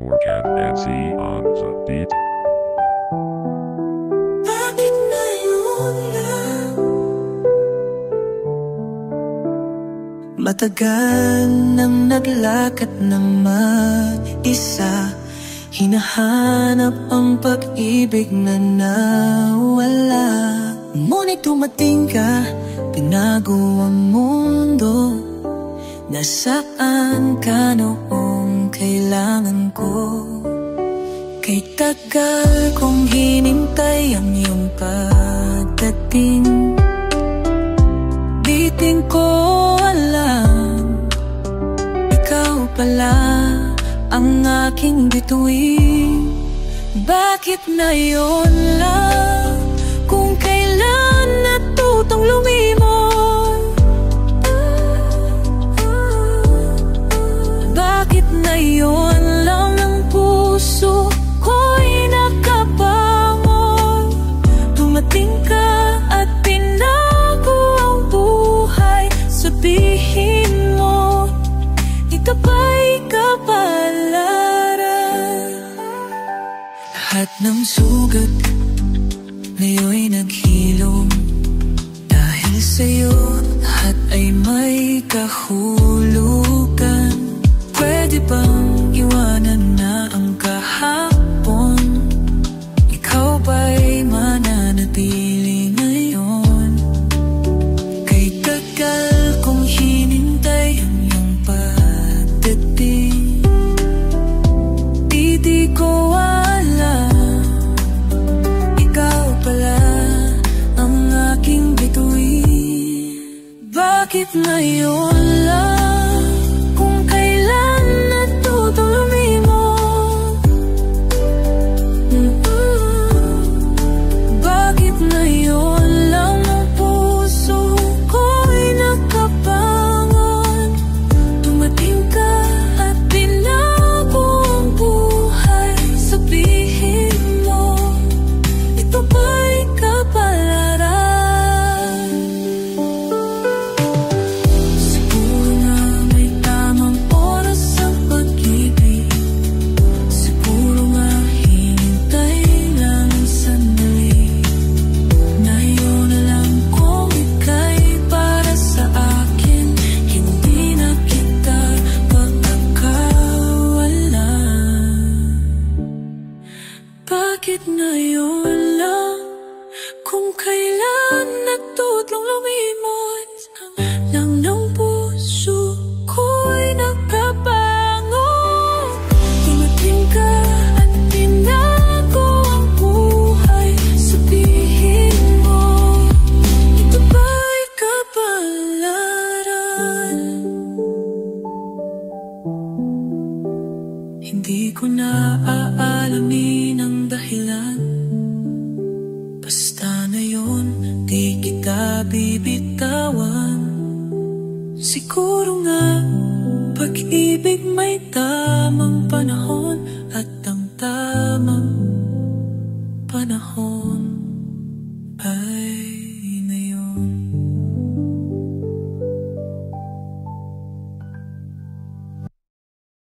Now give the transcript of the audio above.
Morgan Nancy on the beat. Bakit ngayon lang? Matagal nang naglakad ng mag-isa, hinahanap ang pag-ibig na nawala. Ngunit dumating ka, binago ang mundo. Nasaan ka noong kailangan ko? Kay tagal kong hinintay ang iyong pagdating. Di din ko alam, ikaw pala ang aking bituin. Bakit ngayon lang? Kung kailan natutong lumimot. Bakit ngayon lang ang puso ko'y nakabangon? Dumating ka at pinago ang buhay. Sabihin mo, ito ba'y kapalaran? Lahat ng sugat ngayon'y naghilom. Dahil sa'yo, lahat ay may kahulugan. Pwede bang iwanan na ang kahapon? Ikaw ba'y mananatili ngayon? Kay tagal kong hinintay ang iyong pagdating. Di ko alam, ikaw pala ang aking bituin. Bakit ngayon lang? Kung kailan natutong lumimot. Bakit ngayon lang ang puso ko'y nakabangon? Dumating ka at binago ang buhay. Sabihin mo, ito ba'y kapalaran? Siguro nga may tamang oras ang pag-ibig. Siguro nga hinintay lang ang sandali. Ngayon na lang kung ika'y para sa akin, hindi na kita pagkakawalan. Bakit ngayon lang? Kung kailan natutong lumimot lang ng puso ko'y nakabangon. Dumating ka at binago ang buhay. Sabihin mo, ito ba'y kapalaran? Hindi ko na aalamin ang dahilan. Basta na yun, di kita bibitawan. Siguro nga, pag-ibig may tamang panahon at ang tamang panahon.